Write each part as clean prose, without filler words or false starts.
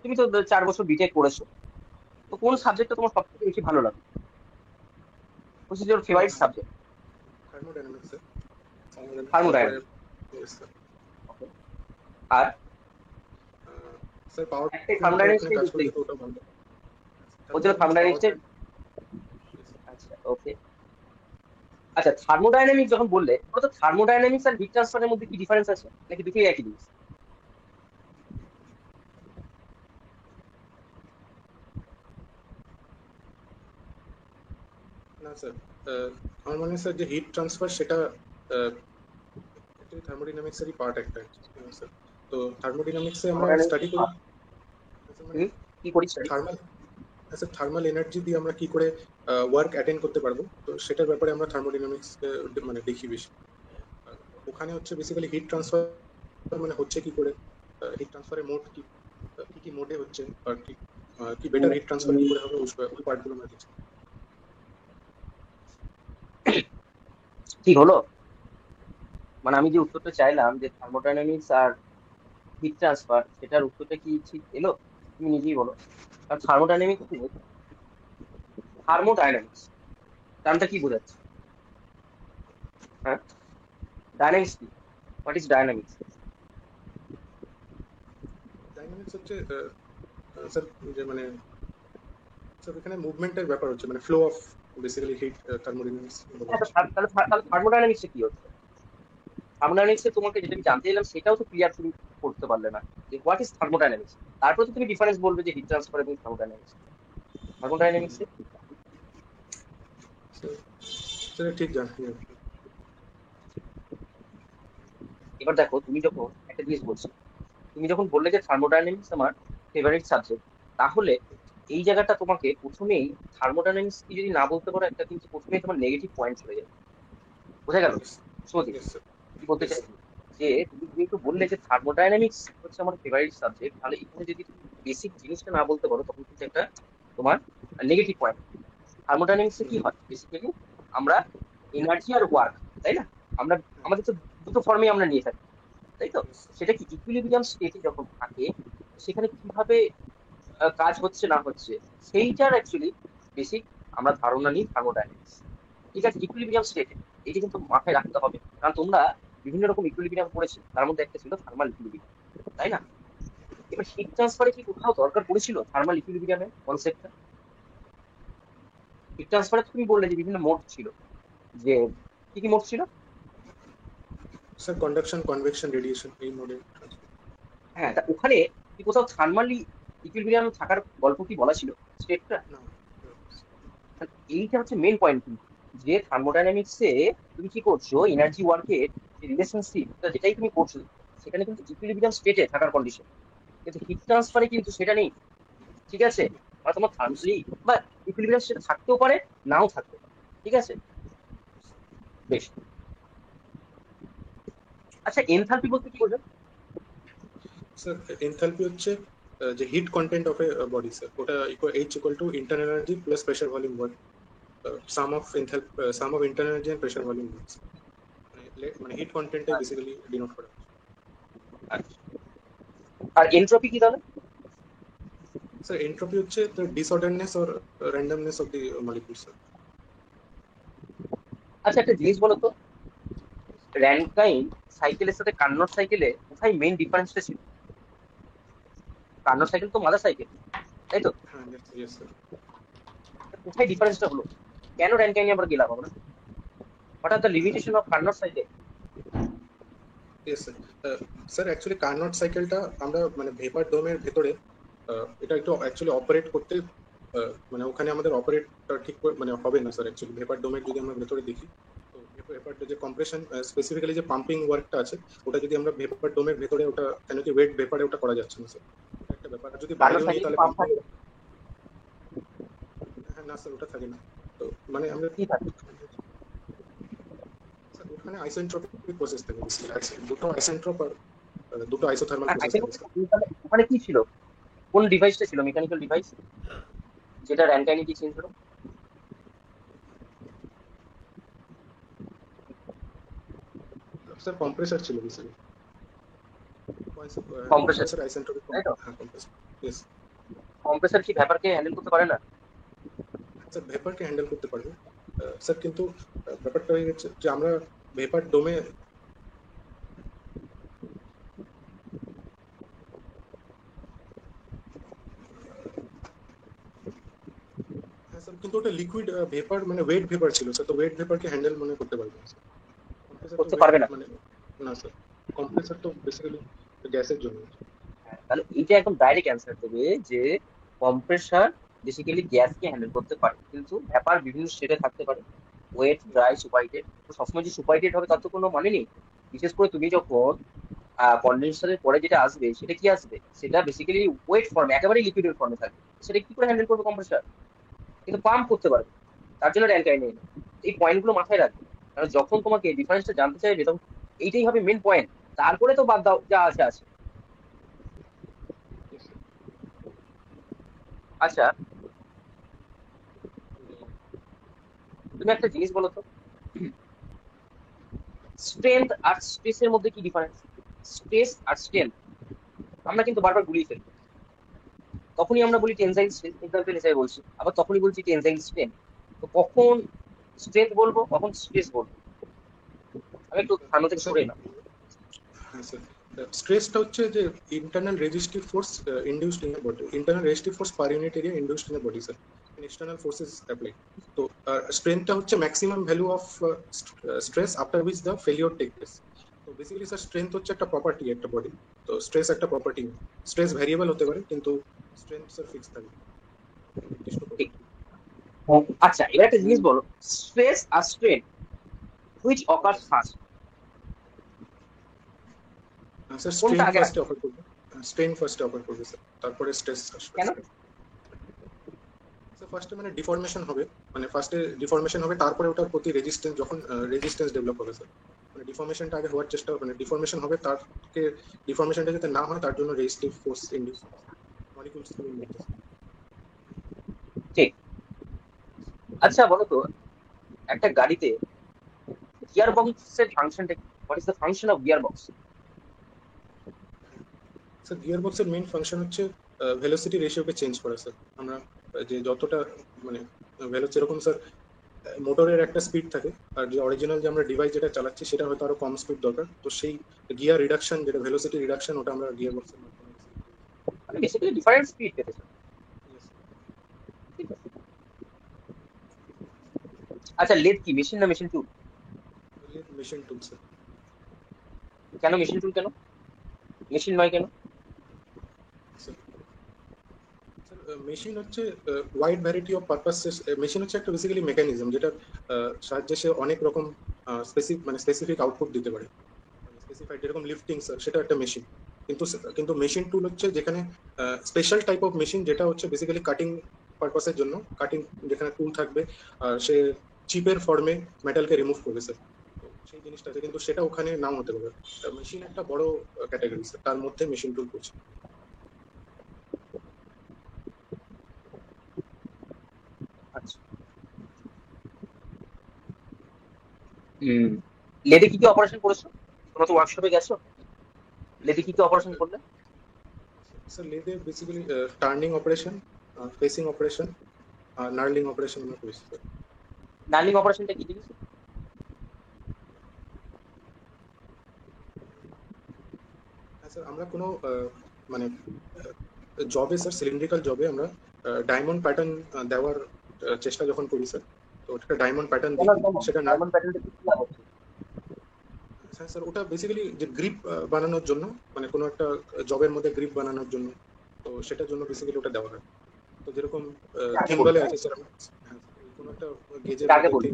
তুমি তো 4 বছর বিটেক করেছো, তো কোন সাবজেক্টটা তোমার সব থেকে বেশি ভালো লাগে? Which is your favourite subject? Thermodynamics sir. Thermodynamics তারপরে থার্মোডাইনামিক্স। yes, sir. ওকে। আর স্যার পাওয়ার একটাই প্ল্যান্টে থার্মোডাইনামিক্স ওখানে নিয়ে কাজ বুঝতে করলে তো গেছি। ওটা ভালো। ওর জন্য থার্মোডাইনামিক্স পাওয়ার থার্মোডাইনামিক্সের। প্ল্যান্ট। আচ্ছা, ওকে। আচ্ছা, থার্মোডাইনামিক্স যখন বললে, ওটা তো থার্মোডাইনামিক্স আর হিট ট্রান্সফারের মধ্যে কি ডিফারেন্স আছে, নাকি দুটোই একই জিনিস? না স্যার, আমার মনে হয় স্যার যে হিট ট্রান্সফার সেটা থার্মোডাইনামিক্সেরই পার্ট একটা স্যার। তো থার্মোডাইনামিক্সে আমরা স্টাডি করি থার্মোডাইনামিক্স মানে কি করি স্টাডি? থার্মাল থার্মাল এনার্জি দিয়ে আমরা কি করে ওয়ার্ক অ্যাটেন্ড করতে পারবো, তো সেটার ব্যাপারে আমরা থার্মোডাইনামিক্স মানে দেখি বেশি। আর ওখানে হচ্ছে বেসিক্যালি হিট ট্রান্সফার মানে হচ্ছে কি করে, হিট ট্রান্সফারের মোড কি, কি কি মোডে হচ্ছে, আর কি কি বেটার হিট ট্রান্সফার কি করে হবে, ওই পার্টগুলো আমরা দেখছি। ঠিক হলো? মানে আমি যে উত্তরটা চাইলাম যে থার্মোডাইনামিক্স আর হিট ট্রান্সফার, সেটার উত্তরটা কি ঠিক এলো? তুমি নিজেই বলো। আর থার্মোডাইনামিক্স কি? থার্মোডাইনামিক্স টার্মটা কি বোঝাচ্ছে? হ্যাঁ, ডাইনামিক্স কি? What is dynamics? ডাইনামিক্স হচ্ছে স্যার যে মানে স্যার এখানে মুভমেন্টের ব্যাপার হচ্ছে, মানে flow of basically heat thermodynamics বলা হ্যাঁ, হচ্ছে। তাহলে থার্মোডাইনামিক্সে কি হচ্ছে? থার্মোডাইনামিক্সে তোমাকে যেটা আমি জানতে চাইলাম সেটাও তো ক্লিয়ার তুমি করতে পারলে না, যে হোয়াট ইজ থার্মোডাইনামিক্স। তারপরে তো তুমি ডিফারেন্স বলবে যে হিট ট্রান্সফার এবং থার্মোডাইনামিক্স। থার্মোডাইনামিক্সে স্যার ঠিক জানি। এবার দেখো, তুমি যখন একটা জিনিস বলছো, তুমি যখন বললে যে থার্মোডাইনামিক্স আমার ফেভারিট সাবজেক্ট, তাহলে এই জায়গাটা তোমাকে প্রথমেই থার্মোডাইনামিক্স কি যদি না বলতে পারো, একটা কিন্তু প্রথমেই তোমার নেগেটিভ পয়েন্ট চলে যাবে। বোঝা গেল? সত্যি ইয়েস স্যার। কি বলতে ইয়েস চাইছি, যে তুমি একটু বললে যে থার্মোডাইনামিক্স হচ্ছে আমার ফেভারিট সাবজেক্ট, তাহলে এখানে যদি তুমি বেসিক জিনিসটা না বলতে পারো, তখন কিন্তু একটা তোমার নেগেটিভ পয়েন্ট। থার্মোডাইনামিক্সে কি হয় বেসিক্যালি, আমরা এনার্জি আর ওয়ার্ক, তাই না? আমরা আমাদের তো দুটো ফর্মে আমরা নিয়ে থাকি, তাই তো? Yes sir. সেটা কি ইকুইলিব্রিয়াম স্টেটে যখন থাকে, সেখানে কিভাবে কাজ হচ্ছে না হচ্ছে, সেইটার অ্যাকচুয়ালি বেসিক আমরা ধারণা নিই থার্মোডাইনামিক্স। ঠিক আছে, ইকুইলিব্রিয়াম স্টেটে এটা কিন্তু মাথায় রাখতে হবে, কারণ তোমরা বিভিন্ন রকম ইকুইলিব্রিয়াম পড়েছো, তার মধ্যে একটা ছিল থার্মাল ইকুইলিব্রিয়াম, তাই না? এবার হিট ট্রান্সফারে কি কোথাও দরকার পড়েছিল থার্মাল ইকুইলিব্রিয়ামের কনসেপ্টটা? হিট ট্রান্সফারে তুমি বললে যে বিভিন্ন মোড ছিল, যে কি কি মোড ছিল? স্যার কন্ডাকশন, কনভেকশন, রেডিয়েশন, এই মোডে। হ্যাঁ, তা ওখানে কি কোথাও থার্মালি ইকুইলিব্রিয়াম থাকার গল্প কি বলা ছিল, স্টেটটা? না। এইটা হচ্ছে মেন পয়েন্ট কিন্তু, যে থার্মোডাইনামিক্সে তুমি কি করছো, এনার্জি ওয়ার্কের যে রিলেশনশিপ যেটাই তুমি করছো, সেখানে কিন্তু ইকুইলিব্রিয়াম স্টেটে থাকার কন্ডিশন। কিন্তু হিট ট্রান্সফারে কিন্তু সেটা নেই। ঠিক আছে, মানে তোমার থার্মালি বা ইকুইলিব্রিয়াম স্টেটে থাকতেও পারে, নাও থাকতে পারে। ঠিক আছে, বেশ। আচ্ছা, এনথালপি বলতে কি বোঝো? স্যার এনথালপি হচ্ছে যে heat content of a body sir, ওটা H equal to internal energy plus pressure volume work, sum of internal energy and pressure volume work. মানে হিট কন্টেন্টে বেসিক্যালি ডিনোট করা হয়। আচ্ছা, আর এনট্রপি কি তাহলে? স্যার এন্ট্রপি হচ্ছে the disorderness or randomness of the molecule sir. আচ্ছা, একটা জিনিস বলো তো, র্যানকাইন সাইকেলের সাথে কার্নোট সাইকেলে কোথায় মেইন ডিফারেন্সটা ছিল? কার্নোট সাইকেল তো মাদার সাইকেল, তাই তো? হ্যাঁ ইয়েস স্যার। কোথায় ডিফারেন্সটা হলো? কেন র্যানকাইনে আমরা গেলাম আমরা? What are the limitation of Carnot cycle? Yes sir. Sir actually Carnot সাইকেলটা আমরা মানে ভেপার ডোমের ভেতরে এটা একটু অ্যাকচুয়ালি অপারেট করতে মানে ওখানে আমাদের অপারেট ঠিক মানে হবে না স্যার। অ্যাকচুয়ালি ভেপার ডোমের যদি আমরা ভেতরে দেখি, তো ভেপারটা যে কম্প্রেশন স্পেসিফিক্যালি যে পাম্পিং ওয়ার্কটা আছে, ওটা যদি আমরা ভেপার ডোমের ভেতরে, ওটা কেন কি ওয়েট ভেপারে ওটা করা যাচ্ছে না স্যার, এটা একটা ব্যাপার। আর যদি কার্নোট বাইরেও নিই সাইকেল কি তাহলে পাম্প পাম্পিং। থাকে? হ্যাঁ না স্যার, ওটা থাকে না। তো মানে আমরা কি থাকে? স্যার ওখানে আইসেন্ট্রপিক প্রসেস থাকে, দুটো আইসেন্ট্রপ আর দুটো আইসোথার্মাল প্রসেস থাকে স্যার। ওখানে কি ছিল? কোন ডিভাইসটা ছিল, মেকানিক্যাল ডিভাইস, যেটা র্যানকাইনে কি চেঞ্জ হলো? স্যার কম্প্রেসার ছিল বেসিক্যালি, কম্প্রেসার, কম্প্রেসার আইসেন্ট্রপিক। তাই তো? হ্যাঁ কম্প্রেসার। ইয়েস কম্প্রেসার কি ভ্যাপারকে হ্যান্ডেল করতে পারে না? স্যার, ভেপারকে হ্যান্ডেল করতে পারবে স্যার, কিন্তু ব্যাপারটা হয়ে গেছে যে আমরা ভেপার ডোমে, হ্যাঁ স্যার, কিন্তু ওটা লিকুইড ভেপার, মানে ওয়েট ভেপার ছিল স্যার, তো ওয়েট ভেপারকে হ্যান্ডেল মনে করতে পারবে না স্যার। কম্প্রেসার তো করতে ওয়েট পারবে না? মানে, না স্যার, কম্প্রেসার তো বেসিক্যালি গ্যাসের জন্য। তাহলে এইটা একদম ডাইরেক্ট অ্যান্সার দেবে যে কম্প্রেসার বেসিক্যালি গ্যাসকে হ্যান্ডেল করতে পারে, কিন্তু ভ্যাপার বিভিন্ন স্টেটে থাকতে পারে, ওয়েট, ড্রাই, সুপারহিটেড। তো সবসময় যে সুপারহিটেড হবে তার তো কোনো মানে নেই। বিশেষ করে তুমি যখন কন্ডেন্সারের পরে যেটা আসবে সেটা কি আসবে, সেটা বেসিক্যালি ওয়েট ফর্মে, একেবারে লিকুইডের ফর্মে থাকবে। সেটা কি করে হ্যান্ডেল করবে কম্প্রেসার? কিন্তু পাম্প করতে পারবে, তার জন্য র্যাঙ্কাই নেই। এই পয়েন্টগুলো মাথায় রাখবে, কারণ যখন তোমাকে ডিফারেন্সটা জানতে চাইবে তখন এইটাই হবে মেন পয়েন্ট। তারপরে তো বাদ দাও যা আছে আছে। আচ্ছা, তুমি একটা জিনিস বলো তো, স্ট্রেংথ আর স্ট্রেসের মধ্যে কি ডিফারেন্স? স্ট্রেস আর স্ট্রেংথ আমরা কিন্তু বারবার গুলিয়ে ফেলি। তখনই আমরা বলি টেনসাইল স্ট্রেস, এক্সাম্পল হিসেবে বলছি, আবার তখনই বলছি টেনসাইল স্ট্রেংথ। তো কখন স্ট্রেংথ বলবো, কখন স্ট্রেস বলবো? আমি একটু সামনে থেকে স্যার, সরে এলাম। হ্যাঁ স্যার, স্ট্রেসটা হচ্ছে যে internal resistive force induced in a body, internal resistive force per unit area induced in a body sir, external forces apply. তো স্ট্রেংথটা হচ্ছে maximum value of stress after which the failure take place. তো basically sir, strength হচ্ছে একটা property একটা body, তো stress একটা property. Stress variable হতে পারে, কিন্তু স্ট্রেংথ স্যার ফিক্স থাকে, নির্দিষ্ট ঠিক। প্রপার্টি। আচ্ছা, এবার একটা জিনিস বলো, স্ট্রেস আর strain which occurs first, sir, কোনটা স্ট্রেন আগে ফার্স্টে আসবে? অফার করবে, স্ট্রেন ফার্স্টে অফার করবে স্যার, তারপরে স্ট্রেস আসবে কেন? স্যার। স্যার, ফার্স্টে মানে ডিফরমেশন হবে, মানে ফার্স্টে ডিফরমেশন হবে, তারপরে ওটার প্রতি রেজিস্ট্যান্স, যখন রেজিস্ট্যান্স ডেভেলপ হবে স্যার, মানে ডিফরমেশনটা আগে হওয়ার চেষ্টা, মানে ডিফরমেশন হবে, তারকে ডিফরমেশনটা যাতে না হয় তার জন্য রেজিস্টিভ ফোর্স ইন্ডিউস হবে মলিকুলস গুলোর মধ্যে। ঠিক। আচ্ছা বলো তো, একটা গাড়িতে গিয়ার বক্সের ফাংশনটা কি? What is the function of gear box? Sir, gear বক্সের মেইন ফাংশন হচ্ছে ভেলোসিটি রেশিওকে চেঞ্জ করা স্যার। আমরা যে যতটা মানে ভেলোসিটি, এরকম স্যার, মোটরের একটা স্পিড থাকে, আর যে অরিজিনাল যে আমরা ডিভাইস যেটা চালাচ্ছি সেটা হয়তো আরো কম স্পিড দরকার, তো সেই গিয়ার রিডাকশন, যেটা ভেলোসিটি রিডাকশন, ওটা আমরা গিয়ার বক্সের মাধ্যমে basically করি। মানে বেসিক্যালি ডিফারেন্ট স্পিড পেতে চাই। Yes, sir. ঠিক আছে। আচ্ছা, লেদ কি মেশিন না machine tool? Machine tool sir. কেন মেশিন টুল, কেন মেশিন নয় কেন? স্যার, মেশিন হচ্ছে wide variety of purposes. Machine হচ্ছে একটা বেসিক্যালি মেকানিজম, যেটা সাহায্যে সে অনেক রকম স্পেসিফিক আউটপুট দিতে পারে, স্পেসিফাইড, যেরকম লিফটিং স্যার, সেটা একটা মেশিন। কিন্তু মেশিন টুল হচ্ছে যেখানে স্পেশাল টাইপ অফ মেশিন, যেটা হচ্ছে বেসিক্যালি কাটিং পারপাসের জন্য, কাটিং, যেখানে টুল থাকবে আর সে চিপের ফর্মে মেটালকে রিমুভ করবে স্যার। তো সেই জিনিসটা আছে, কিন্তু সেটা ওখানে নাও হতে পারে। মেশিন একটা বড় ক্যাটাগরি স্যার, তার মধ্যে মেশিন টুল পড়ছে। আচ্ছা। লেদে কি কি অপারেশন করেছো? তোমরা তো ওয়ার্কশপে গেছো, লেদে কি কি অপারেশন করলে? স্যার, লেদে basically turning operation, facing operation আর নার্লিং অপারেশন আমরা করেছি স্যার। নার্লিং অপারেশনটা কি জিনিস? হ্যাঁ স্যার, আমরা কোনো মানে জবে স্যার, সিলিন্ড্রিক্যাল জবে আমরা ডায়মন্ড প্যাটার্ন দেওয়ার চেষ্টা যখন করি স্যার, তো ওটা ডায়মন্ড প্যাটার্ন কেন দিই, কেন সেটা না। ডায়মন্ড প্যাটার্নটা কি লাভ হচ্ছে? হ্যাঁ স্যার, ওটা বেসিক্যালি যে গ্রিপ বানানোর জন্য, মানে কোনো একটা জবের মধ্যে গ্রিপ বানানোর জন্য, তো সেটার জন্য বেসিক্যালি ওটা দেওয়া হয়। তো যেরকম এটা আগে বলি, থিম্বলে হ্যাঁ, আছে স্যার, হ্যাঁ, কোনো একটা গেজের এটা আগে মধ্যে বলি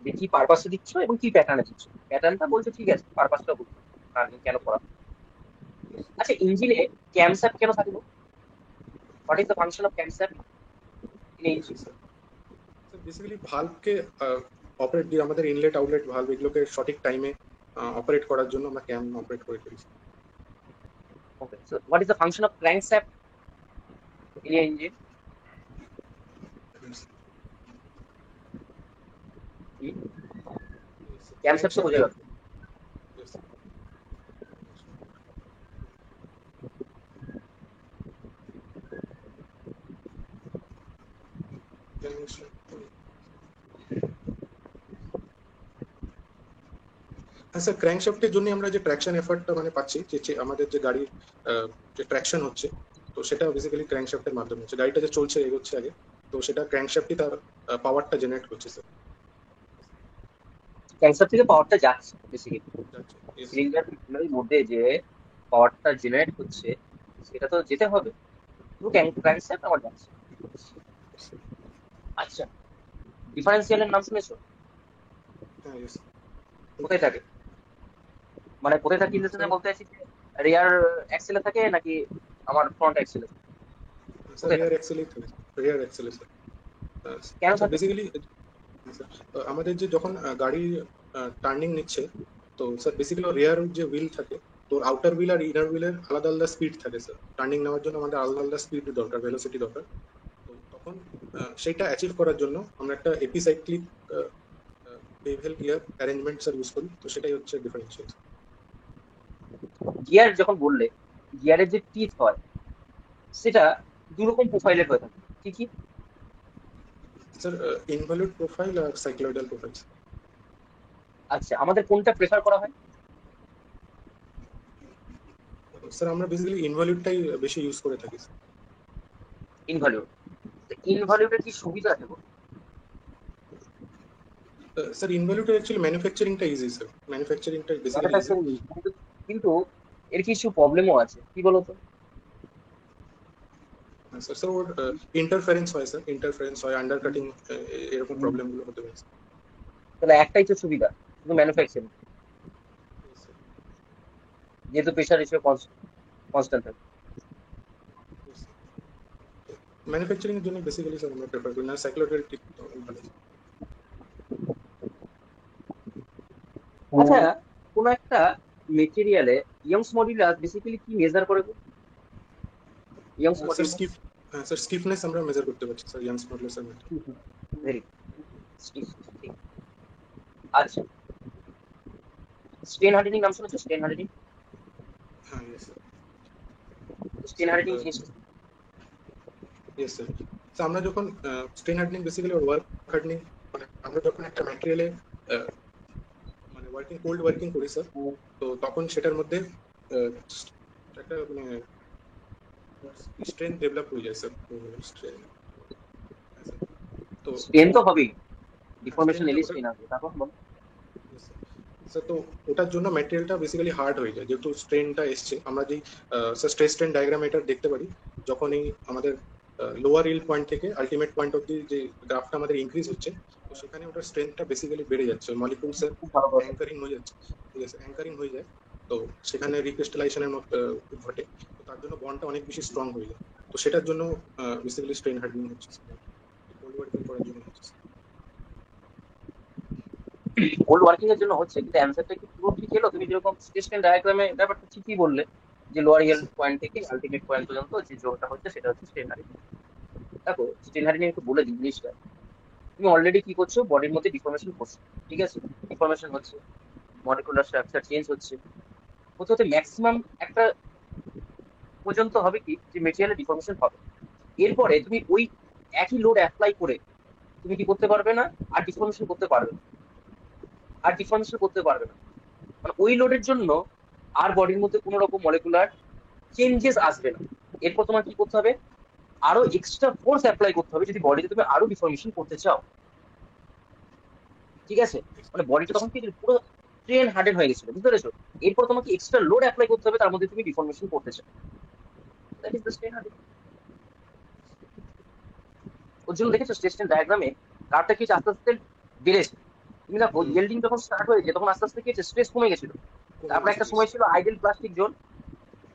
যে কি পারপাসে দিচ্ছ এবং কি প্যাটার্নে দিচ্ছ। প্যাটার্নটা বলছো ঠিক আছে, পারপাসটা বলছো নার্লিং কেন করা। আচ্ছা, ইঞ্জিনে ক্যামস্যাপ কেন থাকবে? What is the function of camshaft in engine? Sir, basically ভালভকে অপারেট দিয়ে, আমাদের ইনলেট আউটলেট ভালভ, এগুলোকে সঠিক টাইমে অপারেট করার জন্য আমরা ক্যাম অপারেট করে করি। Okay, so what is the function of crankshaft in engine? Camshaft তো বোঝা গেল। হ্যাঁ স্যার, ক্র্যাঙ্কশ্যাফটের জন্য আমরা যে ট্র্যাকশন এফার্টটা মানে পাচ্ছি, যে আমাদের যে গাড়ির যে ট্র্যাকশন হচ্ছে, তো সেটা বেসিক্যালি ক্র্যাঙ্কশ্যাফটের মাধ্যমে হচ্ছে। গাড়িটা যে চলছে এগোচ্ছে আগে, তো সেটা ক্র্যাঙ্কশ্যাফটই তার পাওয়ারটা জেনারেট করছে স্যার। ক্যান্সার থেকে পাওয়ারটা যাচ্ছে বেসিক্যালি Yes, sir. সিলিন্ডারের মধ্যে যে পাওয়ারটা জেনারেট হচ্ছে সেটা তো যেতে হবে, পুরো ক্যান্সার আমার যাচ্ছে। আচ্ছা, ডিফারেন্সিয়ালের নাম শুনেছো? হ্যাঁ, yes. কোথায় থাকে? মানে কোথায় থাকে ইন দ্য সেন্সে বলতে চাইছি যে রিয়ার অ্যাক্সেলে থাকে নাকি আমার ফ্রন্ট অ্যাক্সেলে? স্যার কোথায় রিয়ার থাকে? অ্যাক্সেলই থাকে, রিয়ার অ্যাক্সেলে স্যার। কেন স্যার থাকে? বেসিক্যালি আমাদের যে যখন গাড়ি টার্নিং নিচ্ছে, তো স্যার বেসিক্যালি রিয়ার যে হুইল থাকে, তো আউটার হুইল আর ইনার হুইলের আলাদা আলাদা স্পিড থাকে স্যার। টার্নিং নেওয়ার জন্য আমাদের আলাদা আলাদা স্পিড দরকার, ভেলোসিটি দরকার। তো তখন সেইটা অ্যাচিভ করার জন্য আমরা একটা epicyclic bevel gear arrangement sir use করি, তো সেটাই হচ্ছে ডিফারেন্সিয়াল। গিয়ার যখন বললে, গিয়ারের যে টিথ হয় সেটা দু রকম প্রোফাইলের হয়ে থাকে, কি কি? স্যার ইনভলিউট প্রোফাইল আর সাইক্লয়েডাল প্রোফাইল। আচ্ছা, আমাদের কোনটা প্রেফার করা হয়? স্যার আমরা বেসিক্যালি ইনভলিউটটাই বেশি ইউজ করে থাকি স্যার। ইনভলিউট। ইনভলিউটের কি সুবিধা আছে গো? স্যার ইনভলিউটের অ্যাকচুয়ালি ম্যানুফ্যাকচারিংটা ইজি স্যার, ম্যানুফ্যাকচারিংটা বেসিক্যালি ইজি। ম্যানুফ্যাকচারিং কিন্তু কিন্তু এর কিছু প্রবলেমও আছে, কি বলতো? স্যার স্যার ওর ইন্টারফারেন্স হয় স্যার, ইন্টারফারেন্স হয়, আন্ডারকাটিং, এরকম প্রবলেমগুলো হতে পারে স্যার। তাহলে একটাই তো সুবিধা, শুধু ম্যানুফ্যাকচারিং, যেহেতু প্রেশার রেশিও কনস্ট্যান্ট থাকে। ম্যানুফ্যাকচারিং এর জন্য বেসিক্যালি স্যার আমরা প্রেফার করি না, সাইক্লোয়েডাল ঠিক ভালো। আচ্ছা, কোন একটা মেটেরিয়ালে ইয়ংস মডুলাস বেসিক্যালি কি মেজার করে? Young's sir modulus sir stiffness আমরা মেজার করতে পারছি স্যার, ইয়াংস মডুলাস এর মধ্যে। ভেরি আচ্ছা, স্টেন হার্ডেনিং নাম শুনেছো? স্টেন হার্ডেনিং, হ্যাঁ ইয়েস স্টেন স্যার। হার্ডেনিং জিনিস ইয়েস স্যার। তো আমরা যখন স্ট্রেন হার্ডনিং বেসিক্যালি ওয়ার্ক হার্ডনিং, মানে আমরা যখন একটা ম্যাটেরিয়ালে মানে কোল্ড ওয়ার্কিং করি স্যার, তো তখন সেটার মধ্যে একটা মানে স্ট্রেন ডেভেলপ হয়ে যায় স্যার, স্ট্রেন। তো স্টেন তো হবেই, ডিফর্মেশন স্ট্রেনটা এলে ওটা স্টেন আসবে, তারপর বলো। স্যার, তো ওটার জন্য ম্যাটেরিয়ালটা বেসিক্যালি হার্ড হয়ে যায়, যেহেতু স্ট্রেনটা এসছে। আমরা যেই স্যার স্ট্রেস স্ট্রেন ডায়াগ্রাম এটা দেখতে পারি, যখনই আমাদের লোয়ার ইল পয়েন্ট থেকে আলটিমেট পয়েন্ট অব্দি যে গ্রাফটা আমাদের ইনক্রিজ হচ্ছে, তো সেখানে ওটার স্ট্রেংথটা বেসিক্যালি বেড়ে যাচ্ছে, মলিকিউলসের খুব ভালো কথা। অ্যাঙ্কারিং হয়ে যাচ্ছে। ঠিক আছে, অ্যাঙ্কারিং হয়ে যায়, তো সেখানে রিক্রিস্টালাইজেশনের মতো ঘটে, তো তার জন্য বন্ডটা অনেক বেশি স্ট্রং হয়ে যায়। তো সেটার জন্য বেসিক্যালি স্ট্রেন হার্ডনিং হচ্ছে, কোল্ড ওয়ার্কিং করার জন্য হচ্ছে। কোল্ড ওয়ার্কিং এর জন্য হচ্ছে, কিন্তু অ্যান্সারটা কি পুরো ঠিক এলো? তুমি যেরকম স্টেশন ডায়াগ্রামে ব্যাপারটা ঠিকই বললে যে লোয়ার ইয়েল পয়েন্ট থেকে আলটিমেট পয়েন্ট পর্যন্ত যে জোনটা হচ্ছে সেটা হচ্ছে স্টেন হার্ডেনিং। দেখো, স্টেন হার্ডেনিং একটু বলে দিই জিনিসটা। তুমি অলরেডি কি করছো, বডির মধ্যে ডিফর্মেশন করছো, ঠিক আছে? ডিফর্মেশন হচ্ছে, মলিকুলার স্ট্রাকচার চেঞ্জ হচ্ছে, হতে হতে ম্যাক্সিমাম একটা পর্যন্ত হবে কি যে মেটেরিয়ালের ডিফর্মেশন হবে। এরপরে তুমি ওই একই লোড অ্যাপ্লাই করে তুমি কি করতে পারবে না, আর ডিফর্মেশন করতে পারবে না, আর ডিফর্মেশন করতে পারবে না। মানে ওই লোডের জন্য আর বডির মধ্যে কোনো রকম মলিকুলার চেঞ্জেস আসবে না। এরপর তোমার কি করতে হবে, আরো এক্সট্রা ফোর্স অ্যাপ্লাই করতে হবে যদি বডিতে তুমি আরো ডিফর্মেশন করতে চাও, ঠিক আছে? মানে বডিটা তখন কি পুরো ট্রেন হার্ডেন হয়ে গেছিল, বুঝতে পেরেছো? এরপর তোমাকে এক্সট্রা লোড অ্যাপ্লাই করতে হবে, তার মধ্যে তুমি ডিফর্মেশন করতে চাও। That is the strain harden. ওর জন্য দেখেছো স্টেশন ডায়াগ্রামে কারটা কি হচ্ছে, আস্তে আস্তে বেড়েছে। তুমি দেখো ইয়েল্ডিং যখন স্টার্ট হয়েছে তখন আস্তে আস্তে কি হচ্ছে, স্ট্রেস কমে গেছিল। তারপরে একটা সময় ছিল আইডেল প্লাস্টিক জোন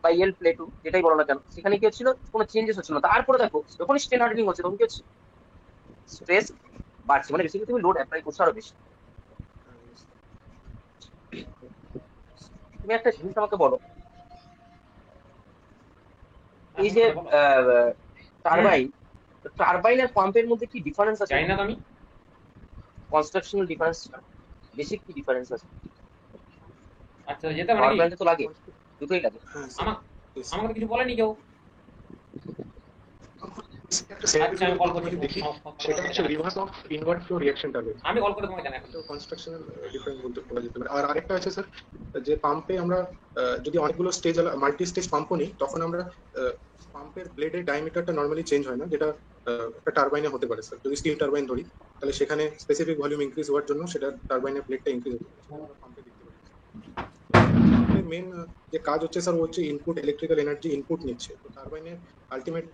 বা ইয়েল প্লেটু, যেটাই বলো না কেন, সেখানে কি হচ্ছিল, কোনো চেঞ্জেস হচ্ছিল না। তারপরে দেখো যখন স্ট্রেন হার্ডেনিং হচ্ছে তখন কি হচ্ছে, স্ট্রেস বাড়ছে, মানে বেসিক্যালি তুমি লোড অ্যাপ্লাই করছো আরো বেশি। তুমি একটা জিনিস আমাকে বলো, এই যে টারবাইন, টারবাইন আর পাম্পের মধ্যে কি ডিফারেন্স আছে? জানি না তো আমি। কনস্ট্রাকশনাল ডিফারেন্স, বেসিক কি ডিফারেন্স আছে? আচ্ছা, যেতে হবে পাওয়ার নাকি? প্ল্যান্টে তো লাগে, দুটোই লাগে। হ্যাঁ আমাকে তো কিছু বলেনি কেউ। একটা আচ্ছা আমি কল করছি যদি দেখি সেটা হচ্ছে reverse of invert flow reaction turbine. আমি কল করে তোমাকে জানাই এখন। কনস্ট্রাকশনাল ডিফারেন্স বলতে বলা যেতে পারে। আর আরেকটা আছে স্যার, যে পাম্পে আমরা যদি অনেকগুলো স্টেজ মাল্টি স্টেজ পাম্পও নিই, তখন আমরা পাম্পের ব্লেডের ডায়ামিটারটা নর্মালি চেঞ্জ হয় না, যেটা একটা টারবাইনে হতে পারে স্যার। যদি স্টিম টারবাইন ধরি, তাহলে সেখানে স্পেসিফিক ভলিউম ইনক্রিজ হওয়ার জন্য সেটা টারবাইনের ব্লেডটা ইনক্রিজ হতে পারে, সেটা আমরা পাম্পে দেখতে পারি। মেন যে কাজ হচ্ছে স্যার, ও হচ্ছে ইনপুট ইলেকট্রিক্যাল এনার্জি ইনপুট নিচ্ছে। তো টারবাইনের আলটিমেট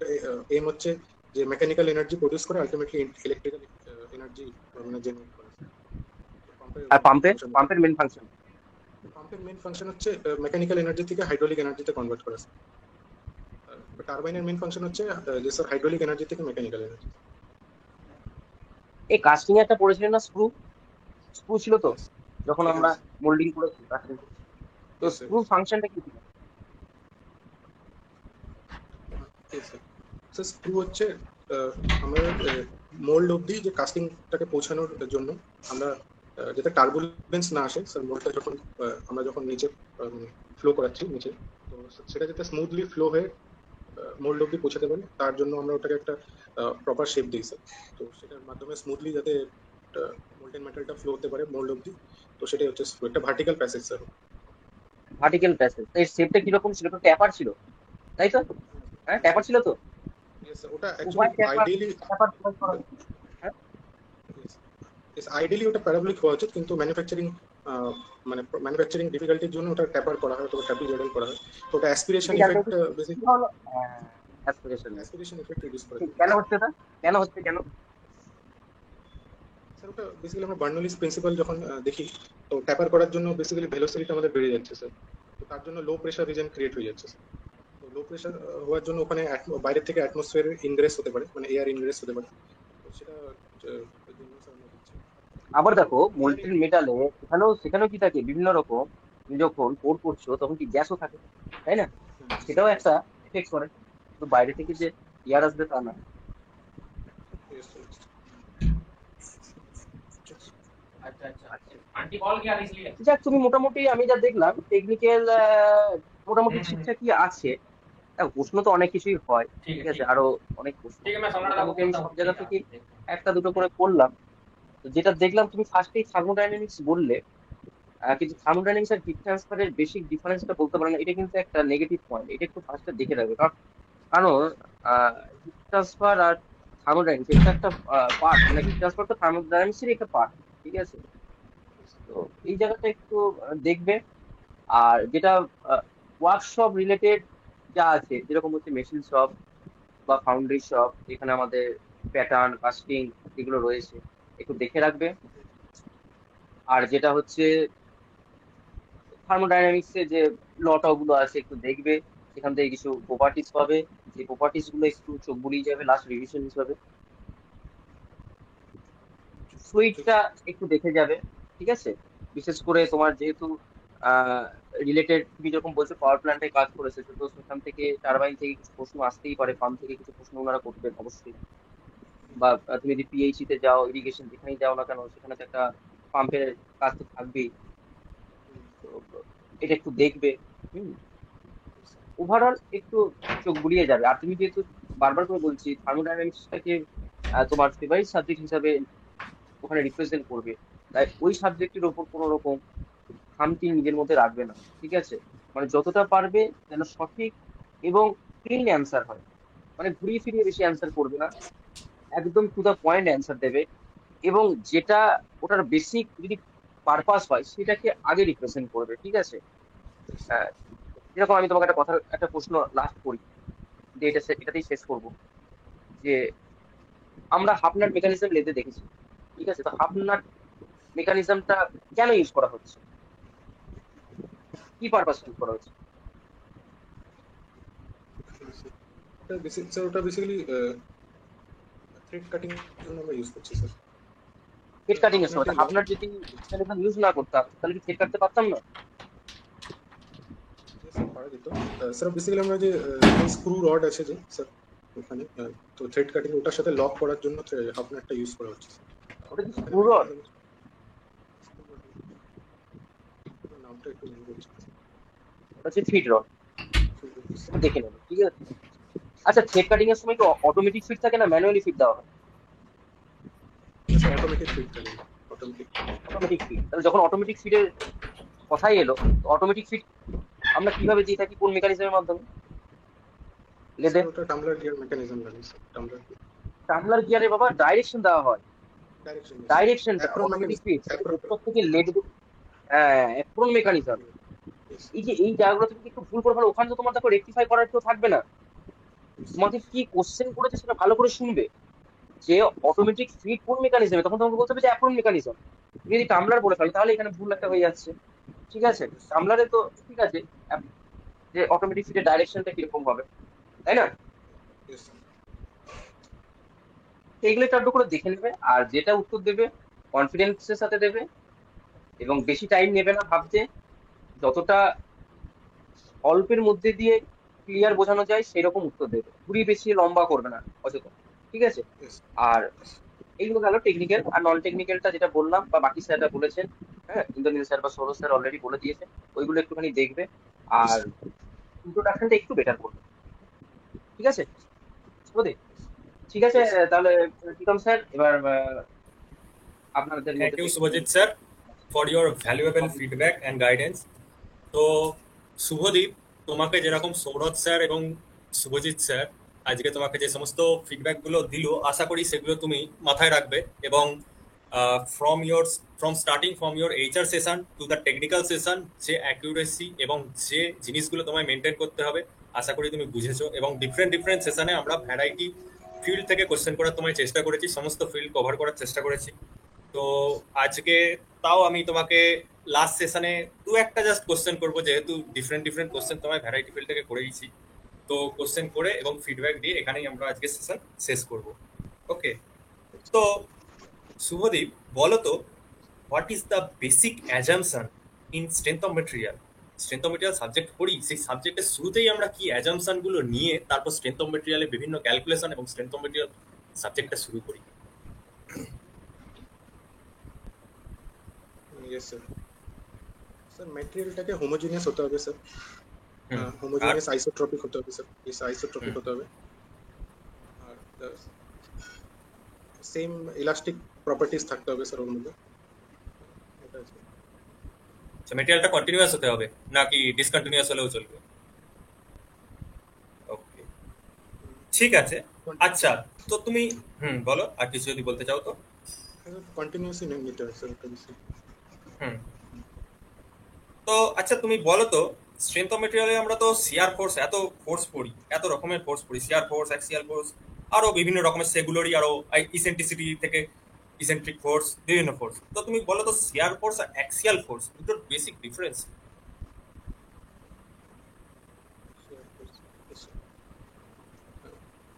এম হচ্ছে যে মেকানিক্যাল এনার্জি প্রডিউস করে আলটিমেটলি ইলেকট্রিক্যাল এনার্জি মানে জেনারেট করে। আর পাম্পের মেন ফাংশন পাম্পের মেন ফাংশন হচ্ছে মেকানিক্যাল এনার্জি থেকে হাইড্রোলিক এনার্জিতে কনভার্ট করা। টারবাইনের মেন ফাংশন হচ্ছে যে স্যার হাইড্রোলিক এনার্জি থেকে মেকানিক্যাল এনার্জি। এই কাস্টিং এ একটা পড়েছিলেন না, স্ক্রু ছিল তো যখন আমরা মোল্ডিং করেছি casting করেছি। তো স্ক্রু ফাংশনটা কি ছিল? স্যার স্ক্রু হচ্ছে আমাদের মোল্ড অবধি যে কাস্টিংটাকে পৌঁছানোর জন্য আমরা যাতে টার্বুলেন্স না আসে স্যার, মোল্ডটা যখন আমরা যখন নিচে ফ্লো করাচ্ছি নিচে, তো সেটা যাতে স্মুথলি ফ্লো হয়ে মোল্ড অবধি পৌঁছাতে পারে, তার জন্য আমরা ওটাকে একটা প্রপার শেপ দিই স্যার। তো সেটার মাধ্যমে স্মুথলি যাতে মোল্টেন মেটালটা ফ্লো হতে পারে মোল্ড অবধি, তো সেটাই হচ্ছে স্ক্রু। একটা vertical passage sir. Vertical passage. এর শেপটা কিরকম ছিল? তো ট্যাপার ছিল, তাই তো? হ্যাঁ, ট্যাপার ছিল তো। ওটা উভয় অ্যাকচুয়ালি আইডিয়ালি ট্যাপার করা উচিত। হ্যাঁ, আইডিয়ালি ওটা প্যারাবোলিক হওয়া উচিত, কিন্তু ম্যানুফ্যাকচারিং মানে ম্যানুফ্যাকচারিং ডিফিকাল্টির জন্য ওটা ট্যাপার করা হয়, তো ট্যাপিজয়েডাল করা হয়। তো ওটা অ্যাসপিরেশন এটা জানতে ইফেক্ট চাইছি, বেসিক কি হলো? অ্যাসপিরেশন। অ্যাসপিরেশন ইফেক্ট রিডিউস করে দেয়। কেন হচ্ছে এটা? কেন হচ্ছে কেন? স্যার ওটা বেসিক্যালি আমরা বার্নৌলিস প্রিন্সিপাল যখন দেখি, তো ট্যাপার করার জন্য বেসিক্যালি ভেলোসিটিটা আমাদের বেড়ে যাচ্ছে স্যার। তো তার জন্য লো প্রেশার রিজন ক্রিয়েট হয়ে যাচ্ছে স্যার। তো লো প্রেশার হওয়ার জন্য ওখানে বাইরে থেকে অ্যাটমসফিয়ার ইনগ্রেস হতে পারে, মানে এয়ার ইনগ্রেস হতে পারে। তো সেটা জন্য স্যার আমরা দিচ্ছি। আবার দেখো, মোল্টেন মেটালে সেখানেও কি থাকে বিভিন্ন রকম। তুমি যখন কোর করছো তখন কি গ্যাসও থাকে, তাই না? সেটাও একটা এফেক্ট করে। তো বাইরে থেকে যে এয়ার আসবে তা না। अच्छा अच्छा आंटी कॉल किया था इसलिए। যাক, তুমি মোটামুটি আমি যা দেখলাম টেকনিক্যাল মোটামুটি ঠিকঠাকই আছে। দেখো, প্রশ্ন তো অনেক কিছুই হয়, ठीक ঠিক है আছে, ठीक है আরো অনেক প্রশ্ন। ठीक है मैं सम्राट को মোটামুটি আমি बोलता সব हूँ। জায়গা ठीक है থেকে देखते हैं। একটা দুটো করে করলাম। তো যেটা দেখলাম, তুমি ফার্স্টেই থার্মোডাইনামিক্স বললে, কিন্তু থার্মোডাইনামিক্স আর হিট ট্রান্সফারের বেসিক ডিফারেন্সটা বলতে পারো না। এটা কিন্তু একটা নেগেটিভ পয়েন্ট, এটা একটু ফার্স্টে দেখে রাখবে। কারণ হিট ট্রান্সফার আর থার্মোডাইনামিক্স এটা একটা পার্ট, মানে হিট ট্রান্সফার তো থার্মোডাইনামিক্সের একটা পার্ট, ঠিক আছে? তো এই জায়গাটা একটু দেখবে। আর যেটা ওয়ার্কশপ রিলেটেড যা আছে, যেরকম হচ্ছে মেশিন শপ বা ফাউন্ডারি শপ, যেখানে আমাদের প্যাটার্ন কাস্টিং এগুলো রয়েছে, একটু দেখে রাখবে। আর যেটা হচ্ছে থার্মোডাইনামিক্স এর যে লটা গুলো আছে একটু দেখবে, সেখান থেকে কিছু প্রপার্টিস পাবে। সেই প্রপার্টিস গুলো একটু চোখ বুলিয়ে যাবে লাস্ট রিভিশন হিসাবে। ফ্লুইডটা একটু দেখে যাবে, ঠিক আছে? বিশেষ করে তোমার যেহেতু রিলেটেড, তুমি যখন বলছো পাওয়ার প্ল্যান্টে কাজ করেছে, তো সেখান থেকে টারবাইন থেকে কিছু প্রশ্ন আসতেই পারে, পাম্প থেকে কিছু প্রশ্ন ওনারা করবেন অবশ্যই। বা তুমি যদি পিএইচি তে যাও, ইরিগেশন যেখানেই যাও না কেন, সেখানে তো একটা পাম্পের কাজ তো থাকবেই। তো এটা একটু দেখবে। হুম, ওভারঅল একটু চোখ বুলিয়ে যাবে। আর তুমি যেহেতু বারবার করে বলছি থার্মোডাইনামিক্সটাকে তোমার ফেভারিট সাবজেক্ট হিসাবে ওখানে রিপ্রেজেন্ট করবে, তাই ওই সাবজেক্টের ওপর কোনো রকম খামতি নিজের মধ্যে রাখবে না, ঠিক আছে? মানে যতটা পারবে যেন সঠিক এবং ক্লিন অ্যান্সার হয়। মানে ঘুরিয়ে ফিরিয়ে বেশি অ্যান্সার করবে না, একদম টু দা পয়েন্ট অ্যান্সার দেবে। এবং যেটা ওটার বেসিক যদি পারপাস হয় সেটাকে আগে রিপ্রেজেন্ট করবে, ঠিক আছে? আহ, যেরকম আমি তোমাকে একটা প্রশ্ন লাস্ট করি, যে এটাতেই শেষ করব। যে আমরা হাফ নাট মেকানিজম লেদে দেখেছি, ঠিক আছে? তো হাফ নাট মেকানিজমটা কেন ইউজ করা হচ্ছে, কি পারপাস ইউজ করা হচ্ছে? ওটা বেসিক্যালি থ্রেড কাটিং জন্য আমরা ইউজ করছি স্যার। থ্রেড কাটিং এর সময় হাফ নাট যদি মেকানিজম ইউজ না করতাম তাহলে কি থ্রেড কাটতে পারতাম না? পারা যেত স্যার। বেসিক্যালি আমরা যে স্ক্রু রড আছে যে স্যার ওখানে, তো থ্রেড কাটিং ওটার সাথে লক করার জন্য হাফ নাটটা ইউজ করা হচ্ছে। ওটা কি স্ক্রু রড? নামটা একটু ভুল বলছি। ওটা হচ্ছে ফিড রড, দেখে নেবো, ঠিক আছে? আচ্ছা, থ্রেড কাটিং এর সময় কি অটোমেটিক ফিট থাকে না ম্যানুয়ালি ফিট দেওয়া হয়? অটোমেটিক ফিট থাকে, অটোমেটিক। Automatic fit. তাহলে যখন অটোমেটিক ফিটের কথাই এলো, অটোমেটিক ফিট আমরা কিভাবে দিয়ে থাকি, কোন মেকানিজমের মাধ্যমে? লেদে স্যার ওটা টাম্বলার গিয়ার মেকানিজম লাগে স্যার, টাম্বলার টামলার গিয়ারে বাবা ডাইরেকশন দেওয়া হয়, ডাইরেকশন। ডাইরেকশনটা apron automatic mechanism, fit apron. উপর থেকে লেদ, হ্যাঁ অ্যাপ্রন মেকানিজম। এই যে এই জায়গাগুলো তুমি একটু ভুল করে ফেলো, ওখানে তো তোমার দেখো রেকটিফাই করার কেউ থাকবে না। তোমাকে কি কোশ্চেন করেছে সেটা ভালো করে শুনবে, যে অটোমেটিক ফিট কোন মেকানিজমে, তখন তোমাকে বলতে হবে যে অ্যাপ্রন মেকানিজম। তুমি যদি টামলার বলে ফেলো তাহলে এখানে ভুল একটা হয়ে যাচ্ছে। ঠিক আছে, টামলারে তো ঠিক আছে, যে অটোমেটিক ফিটের ডাইরেকশনটা কিরকম হবে, তাই না? এইগুলো একটু করে দেখে নেবে, আর যেটা উত্তর দেবে কনফিডেন্সের সাথে দেবে, এবং বেশি টাইম নেবে না ভাবতে। যতটা অল্পের মধ্যে দিয়ে ক্লিয়ার বোঝানো যায় সেই রকম উত্তর দেবে, পুরি বেশি লম্বা করবে না অযথা। ঠিক আছে, আর এইগুলো গেল টেকনিক্যাল। আর নন টেকনিক্যালটা যেটা বললাম বা বাকি স্যাররা বলেছেন, হ্যাঁ ইন্দ্রনীল স্যার বা সৌরভ স্যার অলরেডি বলে দিয়েছে, ওইগুলো একটুখানি দেখবে। আর ইন্ট্রোডাকশনটা একটু বেটার করবে। ঠিক আছে বুঝলি? ঠিক আছে, তাহলে প্রীতম স্যার এবার আপনাদের থ্যাংক মধ্যে ইউ থেকে Subhajit sir for your valuable feedback and guidance. তো শুভদীপ, তোমাকে যেরকম সৌরভ স্যার এবং শুভজিৎ স্যার আজকে তোমাকে যে সমস্ত ফিডব্যাকগুলো দিল, আশা করি সেগুলো তুমি মাথায় রাখবে এবং from starting from your HR session to the technical session, যে অ্যাকিউরেসি এবং যে জিনিসগুলো তোমায় মেনটেন করতে হবে আশা করি তুমি বুঝেছো। এবং ডিফারেন্ট ডিফারেন্ট সেশনে আমরা ভ্যারাইটি ফিল্ড থেকে কোশ্চেন করার তোমায় চেষ্টা করেছি, সমস্ত ফিল্ড কভার করার চেষ্টা করেছি। তো আজকে তাও আমি তোমাকে লাস্ট সেশনে দু একটা জাস্ট কোশ্চেন করবো, যেহেতু ডিফারেন্ট ডিফারেন্ট কোশ্চেন তোমায় ভ্যারাইটি ফিল্ড থেকে করেইছি। তো কোশ্চেন করে এবং ফিডব্যাক দিয়ে এখানেই আমরা আজকে সেশন শেষ করব। ওকে, তো শুভদীপ বলো তো, what is the basic assumption in strength of material? Strength of material subject পড়ি, সেই সাবজেক্টের শুরুতেই আমরা কি অ্যাজাম্পশন গুলো নিয়ে তারপর স্ট্রেংথ অফ মেটেরিয়ালের বিভিন্ন ক্যালকুলেশন এবং স্ট্রেংথ অফ মেটেরিয়াল সাবজেক্টটা শুরু করি। Yes sir. স্যার ম্যাটেরিয়ালটাকে হোমোজিনিয়াস হতে হবে স্যার, আর হোমোজিনিয়াস আইসোট্রপিক হতে হবে স্যার, ইস আইসোট্রপিক হতে হবে। আর সেম ইলাস্টিক প্রপার্টিজ থাকতে হবে স্যার ওর মধ্যে। এটা আছে। মেটেরিয়ালটা কন্টিনিউয়াস হতে হবে নাকি ডিসকন্টিনিউয়াস হলেও চলবে? ওকে, ঠিক আছে। আচ্ছা, তো তুমি বলো আর কিছু যদি বলতে চাও তো। কন্টিনিউয়াসলি নিতে হবে স্যার ওটা বেশি। হুম, তো আচ্ছা তুমি বলো তো, স্ট্রেংথ অফ মেটেরিয়ালে আমরা তো শিয়ার ফোর্স এত ফোর্স পড়ি, এত রকমের ফোর্স পড়ি, শিয়ার ফোর্স, অ্যাক্সিয়াল ফোর্স, আরো বিভিন্ন রকমের, সেগুলোরই আরো ইসেন্ট্রিসিটি থেকে ইসেন্ট্রিক ফোর্স, বিভিন্ন ফোর্স। তো তুমি বলো তো শিয়ার ফোর্স আর অ্যাক্সিয়াল ফোর্স দুটোর basic difference.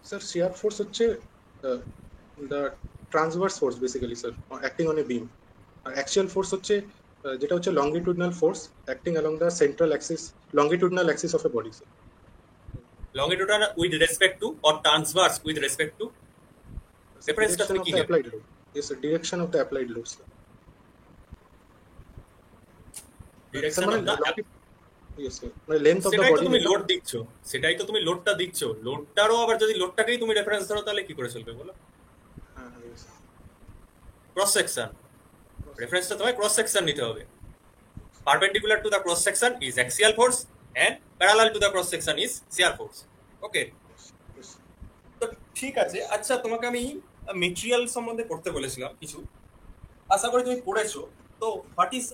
Sir shear force হচ্ছে the transverse force basically sir, acting on a beam. আর অ্যাক্সিয়াল ফোর্স হচ্ছে যেটা হচ্ছে longitudinal force acting along the central axis, longitudinal axis of a body sir. Longitudinal with respect to or transverse with respect to, ডিফারেন্সটা তুমি কি নেবে? Yes sir, direction of the applied load sir. Direction of the, Yes sir, মানে length of the সেটাই তো body তুমি load দিচ্ছ, সেটাই তো তুমি লোডটা দিচ্ছ, লোডটারও আবার যদি লোডটাকেই তুমি রেফারেন্স ধরো তাহলে কি করে চলবে বলো? হ্যাঁ হ্যাঁ yes sir. ক্রস সেকশন, রেফারেন্সটা তোমায় ক্রস সেকশন নিতে হবে। Perpendicular to the cross section is axial force and parallel to the cross section is shear force. Okay, Yes. তো ঠিক আছে। আচ্ছা, তোমাকে আমি মেটেরিয়াল সম্বন্ধে পড়তে বলেছিলাম কিছু, আশা করি তুমি পড়েছো। তো what is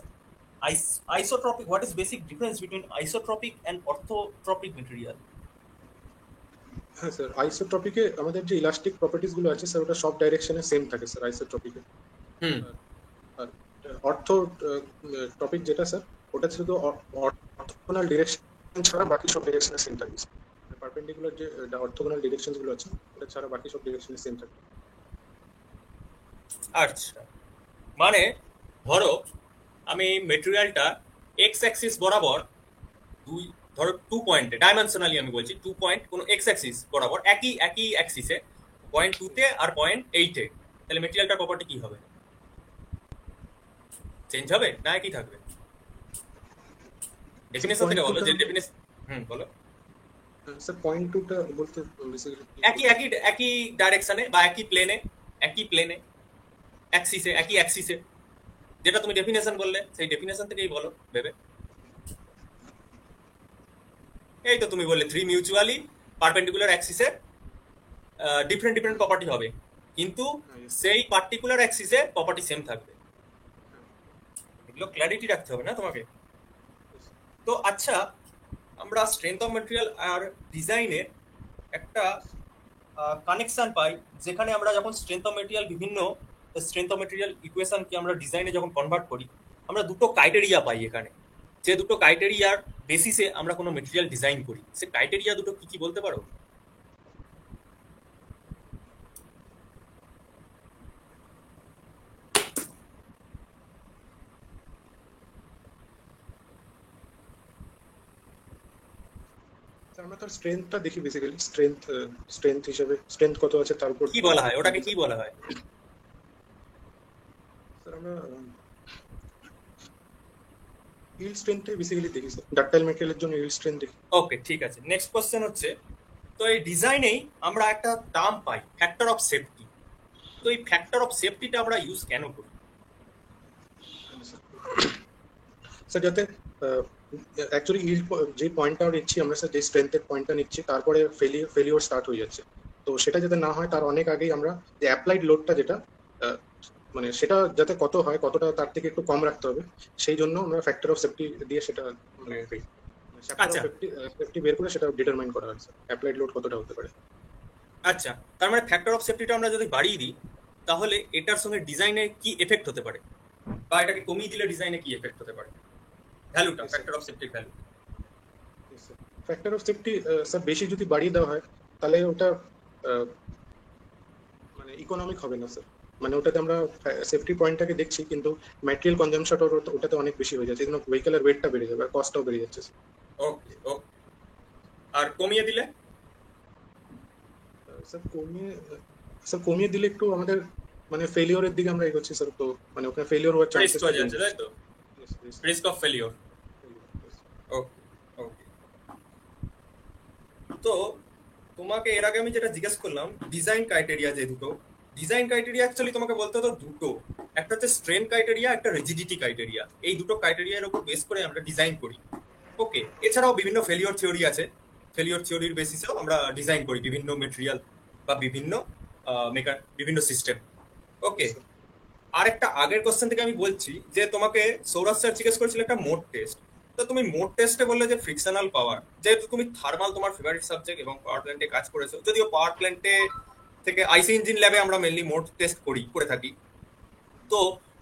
isotropic, what is basic difference between isotropic and orthotropic material? হ্যাঁ স্যার, আইসোট্রপিকে আমাদের যে ইলাস্টিক প্রপার্টিজ গুলো আছে স্যার ওটা সব ডাইরেকশনে সেম থাকে স্যার আইসোট্রপিকে। হুম, আর অর্থো টপিক যেটা স্যার ওটা শুধু অর্থোগোনাল ডিরেকশন ছাড়া বাকি সব ডিরেকশনে সেম থাকে। পারপেন্ডিকুলার যে অর্থোগোনাল ডিরেকশনস গুলো আছে ওটা ছাড়া বাকি সব ডিরেকশনে সেম থাকে। আচ্ছা, মানে ধরো আমি মেটেরিয়ালটা এক্স অ্যাক্সিস বরাবর দুই, ধরো 2 পয়েন্টে, ডাইমেনশনালি আমি বলছি 2 পয়েন্ট কোনো এক্স অ্যাক্সিস বরাবর একই অ্যাক্সিসে, পয়েন্ট 2 তে আর পয়েন্ট 8 এ, তাহলে মেটেরিয়ালটার প্রপার্টি কি হবে? চেঞ্জ হবে না একই থাকবে? ডেফিনেশন থেকে বলো, যে ডেফিনেশন বলো। স্যার পয়েন্ট টুটা বলতে বেসিক্যালি একই একই একই ডাইরেকশনে বা একই প্লেনে অ্যাক্সিসে, একই অ্যাক্সিসে, যেটা তুমি ডেফিনেশন বললে সেই ডেফিনেশন থেকেই বলো ভেবে। এই তো তুমি বললে 3 মিউচুয়ালি পারপেন্ডিকুলার অ্যাক্সিসে ডিফারেন্ট ডিফারেন্ট প্রপার্টি হবে, কিন্তু সেই পার্টিকুলার অ্যাক্সিসে প্রপার্টি সেম থাকবে। এগুলো ক্ল্যারিটি রাখতে হবে না তোমাকে। তো আচ্ছা, আমরা স্ট্রেংথ অফ ম্যাটেরিয়াল আর ডিজাইনের একটা কানেকশন পাই, যেখানে আমরা যখন স্ট্রেংথ অফ ম্যাটেরিয়াল বিভিন্ন স্ট্রেংথ অফ ম্যাটেরিয়াল ইকুয়েশনকে আমরা ডিজাইনে যখন কনভার্ট করি, আমরা দুটো ক্রাইটেরিয়া পাই এখানে, যে দুটো ক্রাইটেরিয়ার বেসিসে আমরা কোনো মেটেরিয়াল ডিজাইন করি। সে ক্রাইটেরিয়া দুটো কি কি বলতে পারো? আমরা তার স্ট্রেংথটা দেখি, বেসিক্যালি স্ট্রেংথ হিসেবে স্ট্রেংথ কত আছে তার উপর কি বলা হয় ওটাকে, কি বলা হয়? স্যার আমরা ইল্ড স্ট্রেংথটাই বেসিক্যালি দেখি স্যার, ডাকটাইল ম্যাটেরিয়ালের জন্য ইল্ড স্ট্রেংথ দেখি। ওকে, ঠিক আছে। নেক্সট কোশ্চেন হচ্ছে, তো এই ডিজাইনেই আমরা একটা term pi factor of safety. তো এই ফ্যাক্টর অফ সেফটিটা আমরা ইউজ কেন করি? স্যার যাতে অ্যাকচুয়ালি ইল্ড যে পয়েন্টটা নিচ্ছি আমরা, স্যার যে স্ট্রেংথের পয়েন্টটা নিচ্ছি, তারপরে ফেলিওর স্টার্ট হয়ে যাচ্ছে, তো সেটা যাতে না হয় তার অনেক আগেই আমরা যে অ্যাপ্লাইড লোডটা যেটা মানে সেটা যাতে কত হয়, কতটা তার থেকে একটু কম রাখতে হবে, সেই জন্য আমরা ফ্যাক্টর অফ সেফটি দিয়ে সেটা মানে সেফটি বের করে সেটা ডিটারমাইন করা হয় স্যার, অ্যাপ্লাইড লোড কতটা হতে পারে। আচ্ছা, তার মানে ফ্যাক্টর অফ সেফটিটা আমরা যদি বাড়িয়ে দিই, তাহলে এটার সঙ্গে ডিজাইনে কি এফেক্ট হতে পারে, বা এটাকে কমিয়ে দিলে ডিজাইনে কি এফেক্ট হতে পারে? ভ্যালুটা, ফ্যাক্টর অফ সেফটির value. Factor of safety sir বেশি যদি বাড়িয়ে দেওয়া হয়, তাহলে ওটা মানে ইকোনমিক হবে না স্যার, মানে ওটাতে আমরা সেফটি পয়েন্টটাকে দেখছি, কিন্তু ম্যাটেরিয়াল কনজাম্পশন ওটাতে অনেক বেশি হয়ে যাচ্ছে, এই জন্য ভেহিকেলের ওয়েটটা বেড়ে যাবে আর কস্টটাও বেড়ে যাচ্ছে ওকে ওকে। আর কমিয়ে দিলে? স্যার কমিয়ে দিলে একটু আমাদের মানে ফেলিওরের দিকে আমরা এগোচ্ছি স্যার, তো মানে ওখানে ফেলিওর হওয়ার রিস্ক হয়ে যাচ্ছে, তাই তো? Chances. Risk of failure. Okay okay. তো তোমাকে এর আগে আমি যেটা জিজ্ঞেস করলাম, ডিজাইন ক্রাইটেরিয়া যে দুটো, ডিজাইন ক্রাইটেরিয়া অ্যাকচুয়ালি তোমাকে বলতে হতো দুটো, একটা হচ্ছে স্ট্রেন ক্রাইটেরিয়া, একটা রিজিডিটি ক্রাইটেরিয়া। এই দুটো ক্রাইটেরিয়ার উপর বেস করে আমরা ডিজাইন করি। ওকে, এছাড়াও বিভিন্ন ফেলিওর থিওরি আছে, ফেলিওর থিওরির বেসিসেও আমরা ডিজাইন করি বিভিন্ন মেটেরিয়াল বা বিভিন্ন সিস্টেম। ওকে, আর একটা আগের কোশ্চেন থেকে আমি বলছি যে তোমাকে সৌরভ স্যার জিজ্ঞেস করেছিল একটা মোড টেস্ট। তো তুমি মোড টেস্টে বললে যে ফ্রিকশনাল পাওয়ার, যেহেতু তুমি থার্মাল তোমার ফেভারিট সাবজেক্ট এবং পাওয়ার প্ল্যান্টে কাজ করেছো, যদিও পাওয়ার প্ল্যান্টে থেকে আইসি ইঞ্জিন ল্যাবে আমরা মেনলি মোড টেস্ট করে থাকি। তো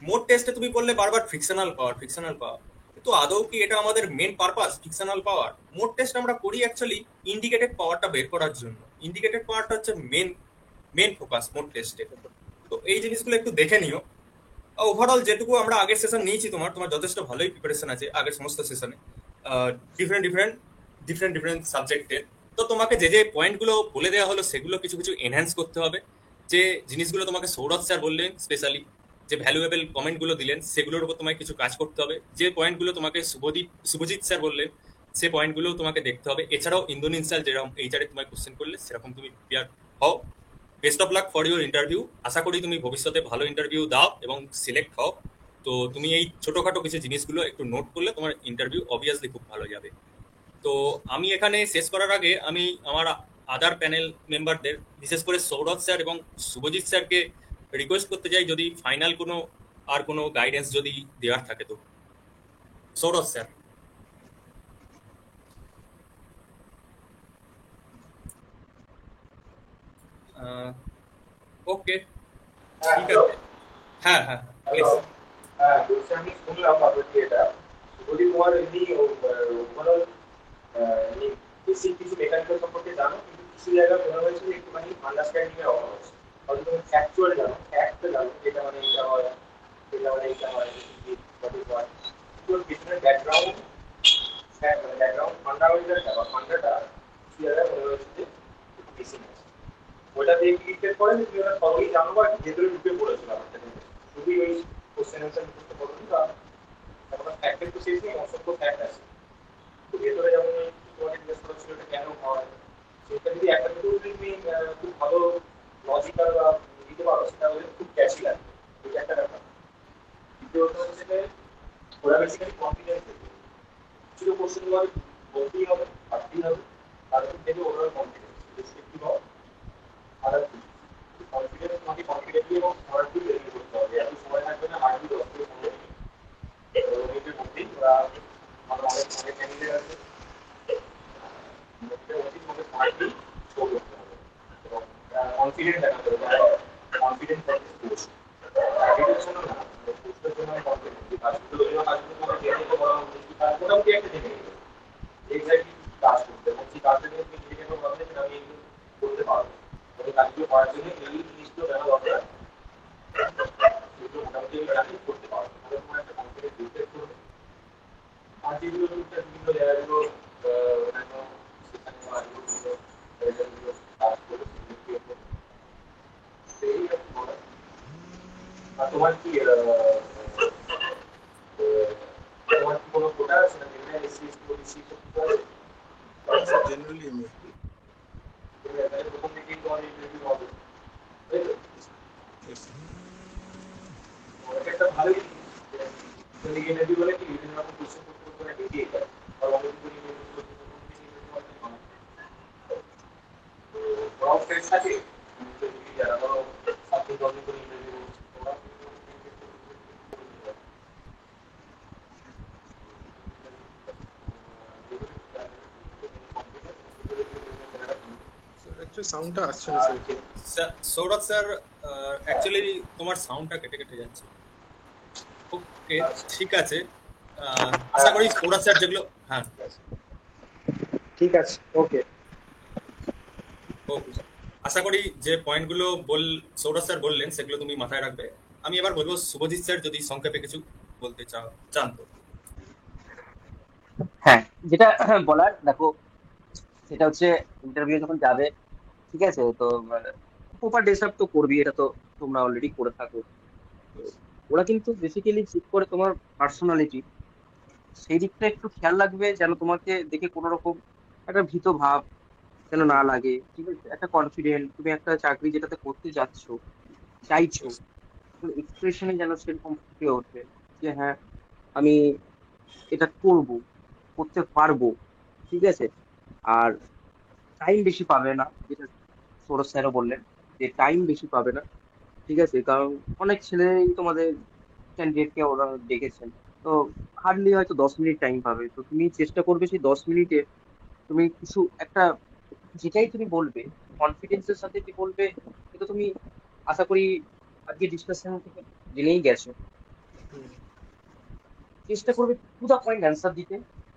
মোড টেস্টে তুমি বললে বারবার ফ্রিকশনাল পাওয়ার, তো আদৌ কি এটা আমাদের মেন পারপাস ফ্রিকশনাল পাওয়ার? মোড টেস্ট আমরা করি অ্যাকচুয়ালি ইন্ডিকেটেড পাওয়ারটা বের করার জন্য। ইন্ডিকেটেড পাওয়ারটা হচ্ছে মেন ফোকাস মোড টেস্টে। তো এই জিনিসগুলো একটু দেখে নিও। ওভারঅল যেটুকু আমরা আগের সেশন নিয়েছি, তোমার যথেষ্ট ভালোই প্রিপারেশন আছে আগের সমস্ত সেশনে, ডিফারেন্ট সাবজেক্টের। তো তোমাকে যে পয়েন্টগুলো বলে দেওয়া হলো সেগুলো কিছু কিছু এনহ্যান্স করতে হবে। যে জিনিসগুলো তোমাকে সৌরভ স্যার বললেন, স্পেশালি যে ভ্যালুয়েবল কমেন্টগুলো দিলেন, সেগুলোর উপর তোমাকে কিছু কাজ করতে হবে। যে পয়েন্টগুলো তোমাকে শুভজিৎ স্যার বললেন, সে পয়েন্টগুলো তোমাকে দেখতে হবে। এছাড়াও ইন্দ্রনীল স্যার যেরকম এইচআরে তোমায় কোশ্চেন করলে সেরকম তুমি প্রিপেয়ার হও। Best of luck for your interview. আশা করি তুমি ভবিষ্যতে ভালো ইন্টারভিউ দাও এবং সিলেক্ট হও। তো তুমি এই ছোটোখাটো কিছু জিনিসগুলো একটু নোট করলে তোমার ইন্টারভিউ অবভিয়াসলি খুব ভালো যাবে। তো আমি এখানে শেষ করার আগে আমি আমার আদার প্যানেল মেম্বারদের, বিশেষ করে সৌরভ স্যার এবং শুভজিৎ স্যারকে রিকোয়েস্ট করতে চাই, যদি ফাইনাল কোনো গাইডেন্স যদি দেওয়ার থাকে। তো সৌরভ স্যার। ওকে, ঠিক আছে। হ্যাঁ হ্যাঁ প্লিজ। বলছি আমি শুনলাম আপনাকে এটা যদি তোমার এমনি ওভারঅল বেসিক কিছু মেকানিক্যাল সম্পর্কে জানো, কিন্তু কিছু জায়গায় মনে হয়েছে যে একটুখানি আন্ডারস্ট্যান্ডিং এর অভাব আছে। হয়তো তুমি ফ্যাকচুয়াল জানো, ফ্যাক্টটা জানো, এটা মানে এটা হয়, এটা মানে এটা হয়, তো পিছনের ব্যাকগ্রাউন্ড ফান্ডামেন্টালটা বা ফান্ডাটা কিছু জায়গায় মনে হয়েছে যে একটু বেশি আছে। ওটা দিয়ে ক্লিক করেন, তুমি ওটা সবই জানো বা ভেতরে ঢুকে পড়েছিল আমাদের শুধুই ওই কোশ্চেন অ্যান্সার করতে পারবেন বা ফ্যাক্টের তো শেষ নেই, অসংখ্য ফ্যাক্ট আছে। তো ভেতরে যেমন তোমাকে জিজ্ঞেস করা ছিল এটা কেন হয়, সেটা যদি একটা দুটো তুমি খুব ভালো লজিক্যাল বা দিতে পারো, সেটা হলে খুব ক্যাচি লাগবে, এটা একটা ব্যাপার। দ্বিতীয়ত হচ্ছে যে ওরা বেসিক্যালি কনফিডেন্স দেবে, কিছু কোশ্চেন তোমাকে বলতেই হবে, ভাবতেই হবে, তারপর দেবে ওরা কনফিডেন্স কি হয়। আর কনফিডেন্স তোমাকে কনফিডেন্টলি এবং স্মার্টলি তৈরি করতে হবে, এত সময় থাকবে না, হার্ডলি 10 থেকে 15 মিনিটের মধ্যেই ওরা আমার অনেক অনেক ক্যান্ডিডেট আছে, তোমাকে স্মার্টলি শো করতে হবে এবং কনফিডেন্ট দেখাতে হবে, কনফিডেন্ট কোর্স এটার জন্য না, কোর্সের জন্য আমি কনফিডেন্ট কাজগুলো কাজগুলো তোমাকে জেনে নিতে বলা হচ্ছে, মোটামুটি একটা জেনে নিতে এক্স্যাক্টলি কাজ করতে, এবং সেই কাজটা নিয়ে তুমি নিজেকে ভাবলে যে আমি এগুলো করতে পারবো, তবে কাজগুলো করার জন্য এই জিনিসগুলো জানা দরকার, সেগুলো মোটামুটি আমি রাখি করতে পারবো, তাহলে তোমার একটা কনফিডেন্স বিল্ড করবে। আর যেগুলো বিভিন্ন জায়গাগুলো অন্যান্য সেখানে কাজগুলো কাজ করে সেগুলো সেই আর কি বলা। আর তোমার কি তোমার কি কোনো কোটা আছে না, যেখানে এসসি এসটি ওবিসি করতে হবে? জেনারেলি এমনি। তাহলে প্রথম থেকেই তোমার ইন্টারভিউ হবে, তাই তো? Yes. এটা একটা ভালোই জিনিস, ইন্টারভিউ বলে কি বিভিন্ন রকম কোশ্চেন করতে করতে অনেক এগিয়ে যায়, আর অনেক কিছু ইন্টারভিউ করতে করতে হয়। তো ওরাও ফ্রেন্ড থাকে, যারা ধরো 7 দিন 10 দিন করে ইন্টারভিউ করছে, ওরা অ্যাকচুয়ালি সাউন্ডটা আসছে না স্যার কি। সৌরভ স্যার অ্যাকচুয়ালি তোমার সাউন্ডটা কেটে কেটে যাচ্ছে। ওকে, ঠিক আছে। আশা করি সৌরভ স্যার যেগুলো, হ্যাঁ ঠিক আছে, ওকে। ওকে, আশা করি যে পয়েন্টগুলো সৌরভ স্যার বললেন সেগুলো তুমি মাথায় রাখবে। আমি এবার বলবো শুভজিৎ স্যার যদি সংক্ষেপে কিছু বলতে চান তো। হ্যাঁ, যেটা বলার দেখো, সেটা হচ্ছে ইন্টারভিউ যখন যাবে, ঠিক আছে, তো প্রপার ড্রেস আপ তো করবি, এটা তো তোমরা অলরেডি করে থাকো। তো ওরা কিন্তু বেসিক্যালি চেক করে তোমার পার্সোনালিটি, সেই দিকটা একটু খেয়াল রাখবে যেন তোমাকে দেখে কোনো রকম একটা ভীত ভাব যেন না লাগে, ঠিক আছে, একটা কনফিডেন্ট, তুমি একটা চাকরি যেটাতে করতে যাচ্ছ চাইছো, এক্সপ্রেশনে যেন সেরকম ফুটে ওঠে যে হ্যাঁ আমি এটা করব, করতে পারবো, ঠিক আছে। আর টাইম বেশি পাবে না, যেটা সৌরভ স্যারও বললেন যে টাইম বেশি পাবে না, ঠিক আছে, কারণ অনেক ছেলেই তোমাদের ক্যান্ডিডেটকে ওরা দেখেছেন, তো হার্ডলি হয়তো 10 মিনিট টাইম পাবে, তো তুমি চেষ্টা করবে সেই 10 মিনিটে তুমি কিছু একটা, যেটাই তুমি বলবে কনফিডেন্সের সাথে কি বলবে, এটা তুমি আশা করি আজকে ডিসকাশন থেকে জেনেই গেছো। চেষ্টা করবে টু দা পয়েন্ট অ্যান্সার দিতে,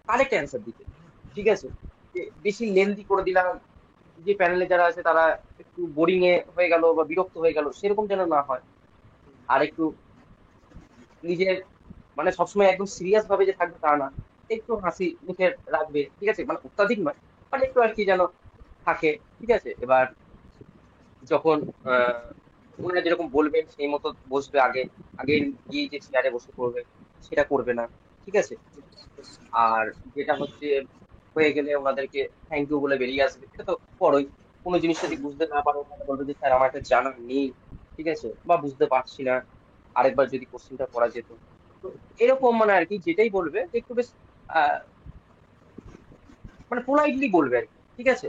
কারেক্ট অ্যান্সার দিতে, ঠিক আছে। যে বেশি লেন্দি করে দিলাম, যে প্যানেলে যারা আছে তারা একটু বোরিং এ হয়ে গেল বা বিরক্ত হয়ে গেল, সেরকম যেন না হয়। আর একটু নিজের মানে সবসময় একদম সিরিয়াস ভাবে যে থাকবে তা না, একটু হাসি মুখে রাখবে, ঠিক আছে, মানে অত্যাধিক নয়, মানে একটু আর কি যেন থাকে, ঠিক আছে। এবার যখন ওনারা যেরকম বলবেন সেই মতো বসবে, আগে আগে গিয়ে যে চেয়ারে বসে পড়বে সেটা করবে না, ঠিক আছে। আর যেটা হচ্ছে হয়ে গেলে ওনাদেরকে থ্যাংক ইউ বলে বেরিয়ে আসবে, এটা তো পরই। কোনো জিনিস যদি বুঝতে না পারো তাহলে বলবে যে স্যার আমার এটা জানা নেই, ঠিক আছে, বা বুঝতে পারছি না, আরেকবার যদি কোশ্চেনটা করা যেত। তো এরকম মানে আর কি, যেটাই বলবে একটু বেশ আহ, মানে পোলাইটলি বলবে আর কি, ঠিক আছে,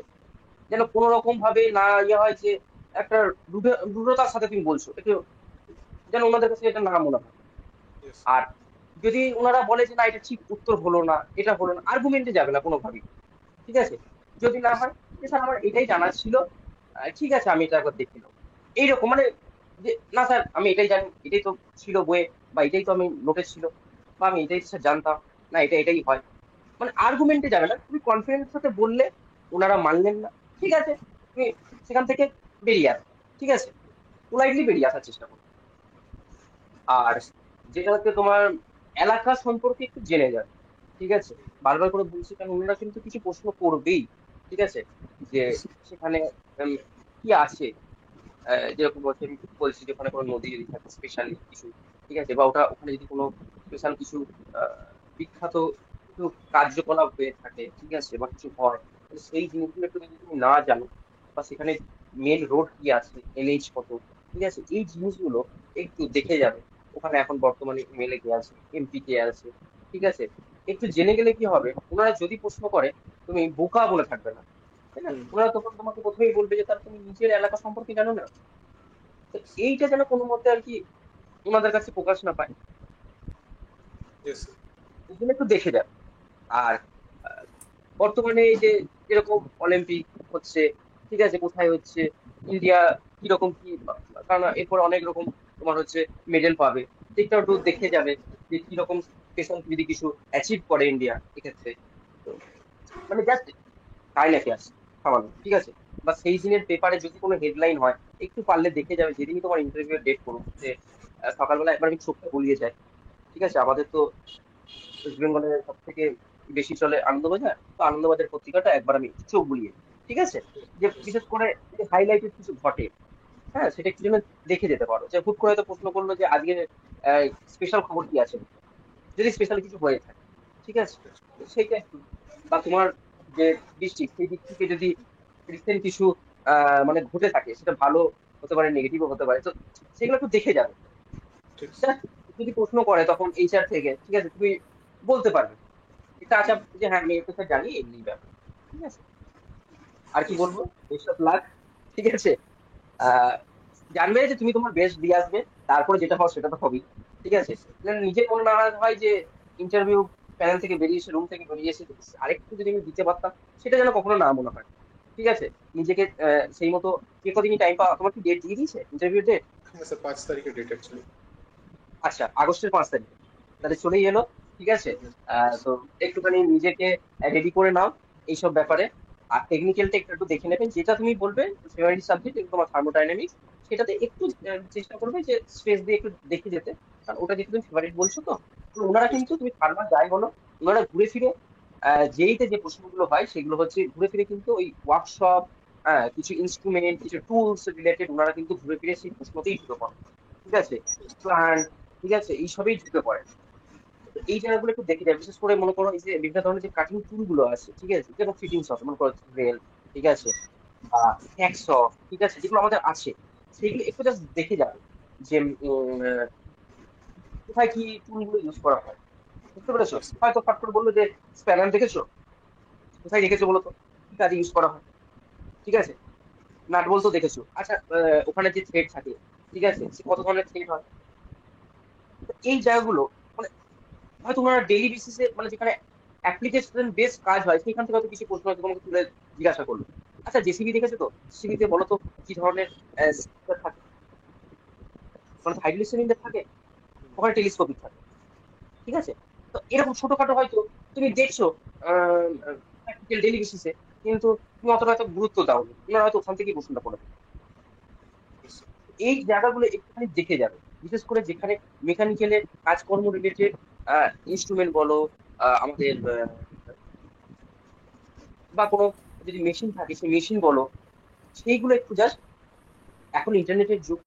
যেন কোনো রকম ভাবে না ইয়ে হয় যে একটা রূঢ়তার সাথে তুমি বলছো, একটু যেন ওনাদের কাছে এটা না মনে হয়। Yes. আর যদি ওনারা বলে যে না এটা ঠিক উত্তর হলো না, এটা হলো না, আর্গুমেন্টে যাবে না কোনোভাবেই, ঠিক আছে। যদি না হয় যে স্যার আমার এটাই জানার ছিল, ঠিক আছে আমি এটা একবার দেখে নেবো, এইরকম মানে, যে না স্যার আমি এটাই জানি, এটাই তো ছিল বইয়ে, বা এটাই তো আমি নোটে ছিল, বা আমি এটাই তো স্যার জানতাম, না এটা এটাই হয়, মানে আর্গুমেন্টে যাবে না, তুমি কনফিডেন্স সাথে বললে ওনারা মানলেন না, ঠিক আছে, তুমি সেখান থেকে বেরিয়ে আসো, ঠিক আছে, পোলাইটলি বেরিয়ে আসার চেষ্টা করো। আর যেটা হচ্ছে তোমার এলাকা সম্পর্কে একটু জেনে যাবে, ঠিক আছে, বারবার করে বলছি কারণ ওনারা কিন্তু কিছু প্রশ্ন করবেই, ঠিক আছে, যে সেখানে উম, কি আছে, যেরকম বলছি আমি বলছি যে ওখানে কোনো নদী যদি থাকে স্পেশালি কিছু, ঠিক আছে, বা ওটা ওখানে যদি কোনো স্পেশাল কিছু বিখ্যাত একটু কার্যকলাপ হয়ে থাকে, ঠিক আছে, বা কিছু হয়, তো সেই জিনিসগুলো একটু যদি তুমি না জানো, বা সেখানে মেন রোড কি আছে, এনএইচ কত, ঠিক আছে, এই জিনিসগুলো একটু দেখে যাবে। ওখানে এখন বর্তমানে এমএলএ কে আছে, এমপি কে আছে, ঠিক আছে, একটু জেনে গেলে কি হবে, ওনারা যদি প্রশ্ন করে তুমি বোকা বলে থাকবে না, তাই না? হুম, ওনারা তখন তোমাকে প্রথমেই বলবে যে তার তুমি নিজের এলাকা সম্পর্কে জানো না। তো এইটা যেন কোনো মতে আর কি ওনাদের কাছে প্রকাশ না পায়, yes, sir. এই জন্য একটু দেখে যাবে। আর আহ, বর্তমানে এই যে যেরকম অলিম্পিক হচ্ছে, ঠিক আছে, কোথায় হচ্ছে, ইন্ডিয়া কিরকম কি, কারণ এরপর অনেক রকম তোমার হচ্ছে মেডেল পাবে, সেটাও একটু দেখে যাবে যে কিরকম স্পেশাল যদি কিছু অ্যাচিভ করে ইন্ডিয়া এক্ষেত্রে। তো মানে জাস্ট তাই নাকি আসে সামান্য, ঠিক আছে, বা সেই দিনের পেপারে যদি কোনো হেডলাইন হয়, একটু পারলে দেখে যাবে যেদিনই তোমার ইন্টারভিউ ডেট করো, যে সকালবেলা একবার আমি চোখটা বুলিয়ে যায়, ঠিক আছে, আমাদের তো ওয়েস্ট বেঙ্গলের সব থেকে বেশি চলে আনন্দবাজার, তো আনন্দবাজার পত্রিকাটা একবার আমি চোখ বুলিয়ে, ঠিক আছে, যে বিশেষ করে হাইলাইটেড কিছু ঘটে, হ্যাঁ, সেটা একটু যেন দেখে যেতে পারো, যে হুট করে হয়তো প্রশ্ন করলো যে আজকে স্পেশাল খবর কি আছে, যদি স্পেশাল কিছু হয়ে থাকে, ঠিক আছে, তো সেইটা একটু, বা তোমার যে ডিস্ট্রিক্ট সেই দিক থেকে যদি রিসেন্ট কিছু মানে ঘটে থাকে, সেটা ভালো হতে পারে, নেগেটিভও হতে পারে, তো সেগুলো একটু দেখে যাবে। ঠিক আছে। Just যদি প্রশ্ন করে তখন এইচআর থেকে, ঠিক আছে, তুমি বলতে পারবে এটা আচ্ছা, যে হ্যাঁ আমি এটা স্যার জানি, এমনি ব্যাপার, ঠিক আছে। আর কি বলবো, বেস্ট অফ লাক, ঠিক আছে। আহ জানবে যে তুমি তোমার বেস্ট দিয়ে আসবে, তারপরে যেটা হয় সেটা তো হবেই, ঠিক আছে। যেন নিজের মনে না হয় যে ইন্টারভিউ প্যানেল থেকে বেরিয়েছে, রুম থেকে বেরিয়েছে, আরেকটু যদি আমি দিতে পারতাম, সেটা যেন কখনো না মনে হয়, ঠিক আছে। নিজেকে সেই মতো, কে কদিনই টাইম পাওয়া, তোমার কি ডেট দিয়ে দিয়েছে ইন্টারভিউ ডেট? হ্যাঁ স্যার, 5 তারিখের ডেট অ্যাকচুয়ালি। আচ্ছা, আগস্টের 5 তারিখ, তাহলে চলেই এলো, ঠিক আছে। তো একটুখানি নিজেকে রেডি করে নাও এইসব ব্যাপারে। আর টেকনিক্যালটা একটু একটু দেখে নেবে, যেটা তুমি বলবে ফেভারিট সাবজেক্ট তোমার থার্মোডাইনামিক্স, সেটাতে একটু চেষ্টা করবে যে স্পেস দিয়ে একটু দেখে যেতে, কারণ ওটা যেহেতু তুমি ফেভারিট বলছো, তো তো ওনারা কিন্তু তুমি ফার্মা যাই বলো, ওনারা ঘুরে ফিরে যেইতে যে প্রশ্নগুলো হয় সেগুলো হচ্ছে ঘুরে ফিরে কিন্তু ওই ওয়ার্কশপ, কিছু ইনস্ট্রুমেন্ট, কিছু টুলস রিলেটেড, ওনারা কিন্তু ঘুরে ফিরে সেই প্রশ্নতেই ঢুকে পড়ে, ঠিক আছে, প্ল্যান্ট, ঠিক আছে, এইসবই ঢুকে পড়ে। তো এই জায়গাগুলো একটু দেখে যায়, বিশেষ করে মনে করো এই যে বিভিন্ন ধরনের যে কাটিং টুল গুলো আছে, ঠিক আছে, যেমন ফিটিং সফট, মনে করো রেল, ঠিক আছে, বা হ্যাকসঅ, ঠিক আছে, যেগুলো আমাদের আছে, সেগুলো একটু জাস্ট দেখে যাবে যে কোথায় কি টুল গুলো ইউজ করা হয়, বুঝতে পেরেছো? Yes, sir. হয়তো ফট করে বললো যে স্প্যানার দেখেছো, কোথায় রেখেছো বলো তো, কি কাজে ইউজ করা হয়, ঠিক আছে, নাট বলতো দেখেছো, আচ্ছা, ওখানে যে থ্রেড থাকে, ঠিক আছে, সে কত ধরনের থ্রেড হয়, তো এই জায়গাগুলো মানে হয়তো ওনারা ডেইলি বেসিসে, মানে যেখানে অ্যাপ্লিকেশন বেস কাজ হয়, সেখান থেকে হয়তো কিছু প্রশ্ন হয়তো তোমাকে তুলে জিজ্ঞাসা করলো। আচ্ছা, জেসিবি দেখেছো তো, জেসিবিতে বলো তো কি ধরনের sensor থাকে, মানে হাইড্রোলিক সিলিন্ডার থাকে, ওখানে টেলিস্কোপিক থাকে, ঠিক আছে। তো এরকম ছোটখাটো হয়তো তুমি দেখছো প্র্যাকটিক্যাল ডেইলি বেসিসে, কিন্তু তুমি অতটা হয়তো গুরুত্ব দাও, ওনারা হয়তো ওখান থেকেই প্রশ্নটা করে দেবে। Yes, sir. এই জায়গাগুলো একটুখানি দেখে যাবে, বিশেষ করে যেখানে মেকানিক্যালের কাজকর্ম রিলেটেড ইনস্ট্রুমেন্ট বলো, আমাদের বা কোনো যদি মেশিন থাকে সেই মেশিন বলো, সেইগুলো একটু জাস্ট, এখন ইন্টারনেটের যুগ,